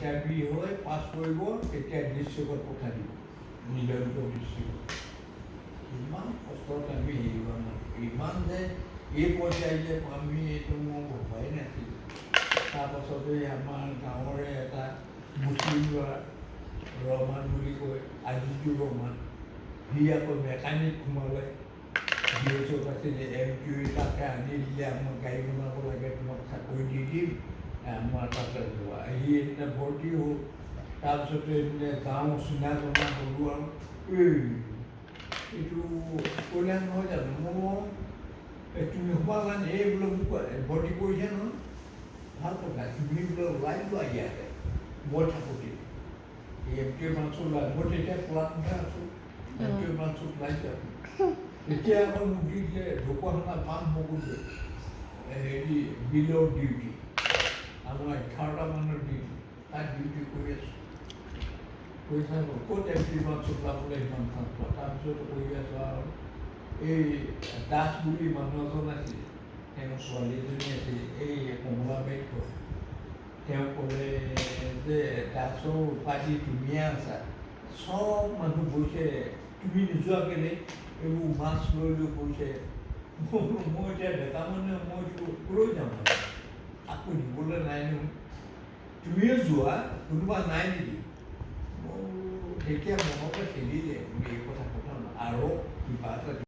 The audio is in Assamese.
ইণ্টাৰভিউ হৈ পাছ কৰিব তেতিয়া ডিষ্ট্ৰিক্টত পঠাই দিব নিজৰ ডিষ্ট্ৰিক্টত ইমান কষ্টত আমি হেৰি হোৱা নাই ইমান যে এই পৰ্যায় যে আমি এইটো মই ভবাই নাছিলোঁ তাৰপাছতে আমাৰ গাঁৱৰে এটা মুছলিম ল'ৰা ৰহমান বুলি কয় আজিজুৰ ৰহমান সি আকৌ মেকানিক সোমালে DSO আছিলে MQ তাকে আনি দিলে আমাক গাড়ী বনাব লাগে তোমাক চাকৰি দি দিম আমাৰ তাতে যোৱা সি এতিয়া ভৰ্তি হ'ল তাৰপিছতে গাঁও চিনা জনা হ'লোঁ আৰু এইটো কল্যাণ নহয় জানো মই তুমি সোমালা এই বোলে মোক ভৰ্তি কৰিছে নহয় ভাল কথা তুমি বোলে ওলাই যোৱা ইয়াতে মই থাকোঁতে MQ ব্ৰাঞ্চত ওলাই মই তেতিয়া কোলাতহে আছোঁ MQ ব্ৰাঞ্চত ওলাই যাওঁ তেতিয়া আকৌ মোক দি দিলে ঢকুৱাখানা পাম মগুৰি হেৰি বিলৰ ডিউটি আমাৰ 11টা মানৰ ডিউটি তাত ডিউটি কৰি আছোঁ কৰি থাকোঁ ক'ত MQ ব্ৰাঞ্চত ওলাবলৈ ইমান ভাল পোৱা তাৰপিছত কৰি আছোঁ আৰু এই দাস বুলি মানুহ এজন আছিলে তেওঁ ছোৱালী এজনী আছিলে এই কমলাবাৰীত ঘৰ তেওঁ ক'লে যে দাসৰ উপাধি তুমিয়ে আছা চব মানুহ গৈছে তুমি নোযোৱা কেলে এইবোৰ মাছ লৈ গৈছে মই এতিয়া ডেকা মানুহে মই ক'লৈ যাম আকৌ দিবলৈ নাই নহয় তুমিও যোৱা কোনোবা নাই নেকি মই তেতিয়া মনতে খেলিলে এই কথা আৰু কিবা এটা